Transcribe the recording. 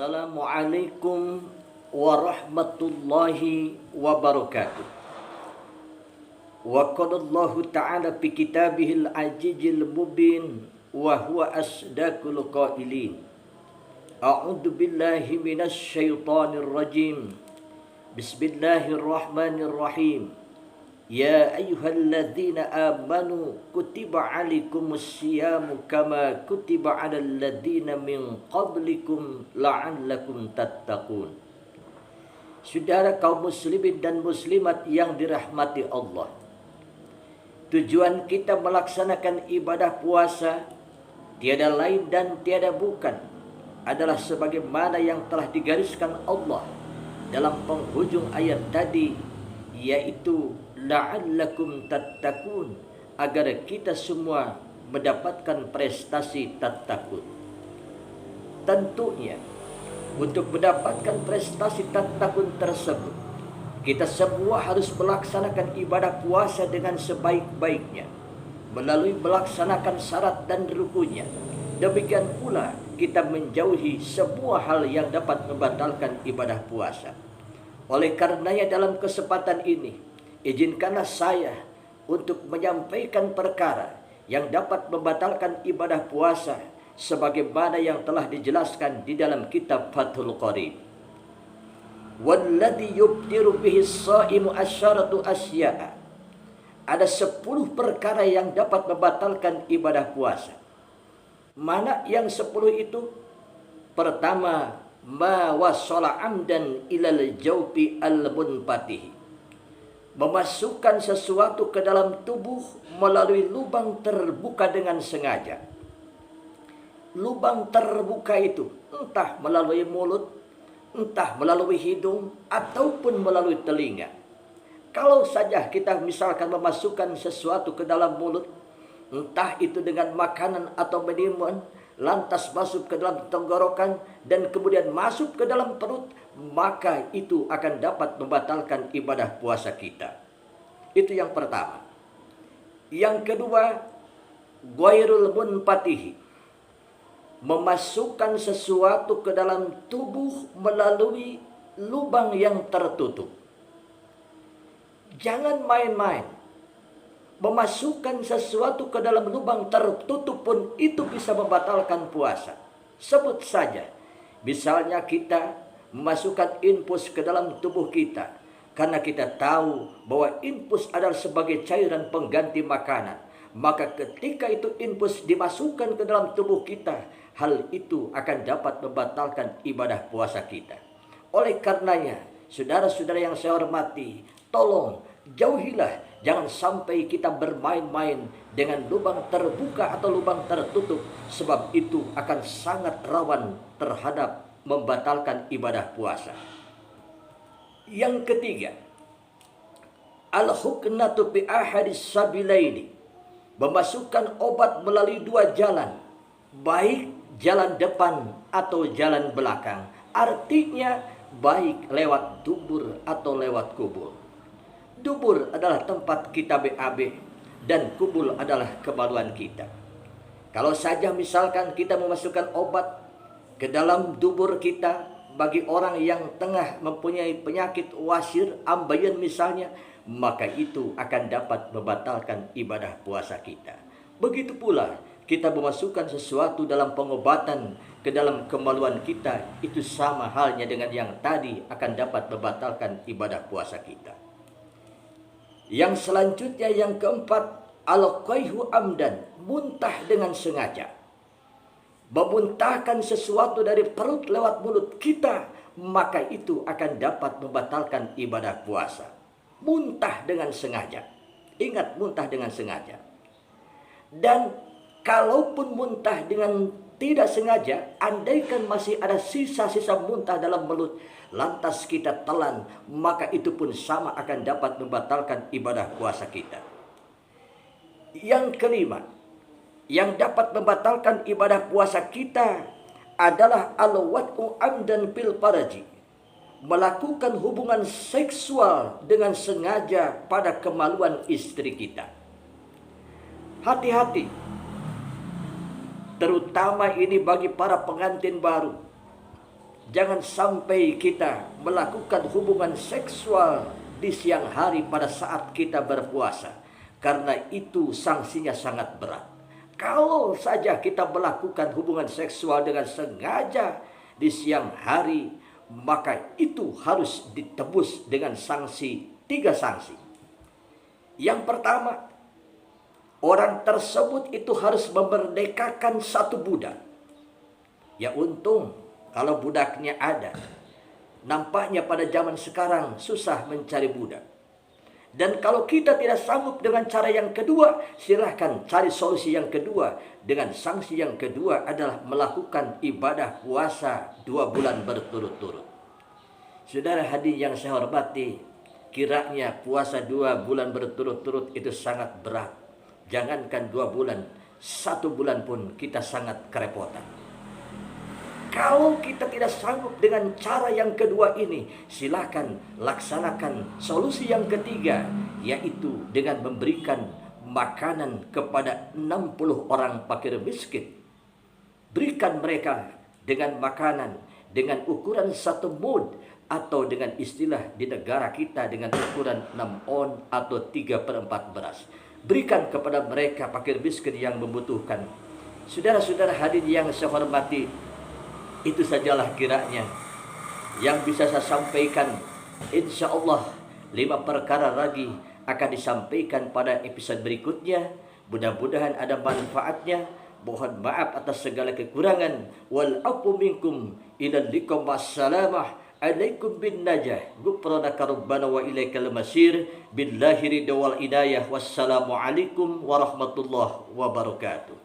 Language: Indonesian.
Assalamualaikum warahmatullahi wabarakatuh. Wa qala Allah ta'ala fi kitabihil azizil mubin wa huwa asdaqul qailin. A'udzu billahi minasy syaithanir rajim. Bismillahirrahmanirrahim. Ya ayyuhalladzina amanu kutiba alaikumus syiyamu kama kutiba alal ladzina min qablikum la'allakum tattaqun. Saudara kaum muslimin dan muslimat yang dirahmati Allah, tujuan kita melaksanakan ibadah puasa tiada lain dan tiada bukan adalah sebagaimana yang telah digariskan Allah dalam penghujung ayat tadi, yaitu la'allakum tattaqun, agar kita semua mendapatkan prestasi tattaqun. Tentunya untuk mendapatkan prestasi tattaqun tersebut, kita semua harus melaksanakan ibadah puasa dengan sebaik-baiknya melalui melaksanakan syarat dan rukunnya. Demikian pula kita menjauhi semua hal yang dapat membatalkan ibadah puasa. Oleh karenanya dalam kesempatan ini, izinkanlah saya untuk menyampaikan perkara yang dapat membatalkan ibadah puasa sebagaimana yang telah dijelaskan di dalam kitab Fathul Qarib. Walladhi yubtiru bihi as-shaimu asyaratu asya'a. Ada 10 perkara yang dapat membatalkan ibadah puasa. Mana yang 10 itu? Pertama, ma wasala amdan ilal jawfi al-munfatih. Memasukkan sesuatu ke dalam tubuh melalui lubang terbuka dengan sengaja. Lubang terbuka itu entah melalui mulut, entah melalui hidung, ataupun melalui telinga. Kalau saja kita misalkan memasukkan sesuatu ke dalam mulut, entah itu dengan makanan atau minuman, lantas masuk ke dalam tenggorokan dan kemudian masuk ke dalam perut, maka itu akan dapat membatalkan ibadah puasa kita. Itu yang pertama. Yang kedua, ghairul munfatih. Memasukkan sesuatu ke dalam tubuh melalui lubang yang tertutup. Jangan main-main. Memasukkan sesuatu ke dalam lubang tertutup pun itu bisa membatalkan puasa. Sebut saja, misalnya kita memasukkan infus ke dalam tubuh kita karena kita tahu bahwa infus adalah sebagai cairan pengganti makanan. Maka ketika itu infus dimasukkan ke dalam tubuh kita, hal itu akan dapat membatalkan ibadah puasa kita. Oleh karenanya, saudara-saudara yang saya hormati, tolong jauhilah, jangan sampai kita bermain-main dengan lubang terbuka atau lubang tertutup, sebab itu akan sangat rawan terhadap membatalkan ibadah puasa. Yang ketiga, al-huknatu bi ahadis sabilaini. Memasukkan obat melalui 2 jalan, baik jalan depan atau jalan belakang. Artinya baik lewat dubur atau lewat kubur. Dubur adalah tempat kita BAB dan kubur adalah kemaluan kita. Kalau saja misalkan kita memasukkan obat ke dalam dubur kita bagi orang yang tengah mempunyai penyakit wasir, ambeien misalnya, maka itu akan dapat membatalkan ibadah puasa kita. Begitu pula kita memasukkan sesuatu dalam pengobatan ke dalam kemaluan kita, itu sama halnya dengan yang tadi akan dapat membatalkan ibadah puasa kita. Yang selanjutnya, yang keempat, al-qaihu amdan, muntah dengan sengaja. Memuntahkan sesuatu dari perut lewat mulut kita, maka itu akan dapat membatalkan ibadah puasa. Muntah dengan sengaja. Ingat, muntah dengan sengaja. Dan kalaupun muntah dengan tidak sengaja, andaikan masih ada sisa-sisa muntah dalam mulut, lantas kita telan, maka itu pun sama akan dapat membatalkan ibadah puasa kita. Yang kelima, yang dapat membatalkan ibadah puasa kita adalah al-wat'u amdan fil faraji. Melakukan hubungan seksual dengan sengaja pada kemaluan istri kita. Hati-hati, terutama ini bagi para pengantin baru. Jangan sampai kita melakukan hubungan seksual di siang hari pada saat kita berpuasa, karena itu sanksinya sangat berat. Kalau saja kita melakukan hubungan seksual dengan sengaja di siang hari, maka itu harus ditebus dengan sanksi, 3 sanksi. Yang pertama, orang tersebut itu harus memerdekakan satu budak. Ya untung kalau budaknya ada. Nampaknya pada zaman sekarang susah mencari budak. Dan kalau kita tidak sanggup dengan cara yang kedua, silahkan cari solusi yang kedua. Dengan sanksi yang kedua adalah melakukan ibadah puasa 2 bulan berturut-turut. Saudara hadirin yang saya hormati, kiranya puasa 2 bulan berturut-turut itu sangat berat. Jangankan 2 bulan, 1 bulan pun kita sangat kerepotan. Kalau kita tidak sanggup dengan cara yang kedua ini, silakan laksanakan solusi yang ketiga, yaitu dengan memberikan makanan kepada 60 orang fakir miskin. Berikan mereka dengan makanan dengan ukuran 1 mud, atau dengan istilah di negara kita dengan ukuran 6 on atau 3/4 beras. Berikan kepada mereka fakir miskin yang membutuhkan. Saudara-saudara hadirin yang saya hormati, itu sajalah kiranya yang bisa saya sampaikan. Insya Allah 5 perkara lagi akan disampaikan pada episode berikutnya. Mudah-mudahan ada manfaatnya. Mohon maaf atas segala kekurangan. Wal afu minkum ilal liqam wassalamah alaikum bin najah. Ghufranaka rabbana wa ilaikal masir. Billahi ridha wal inayah. Wassalamualaikum warahmatullahi wabarakatuh.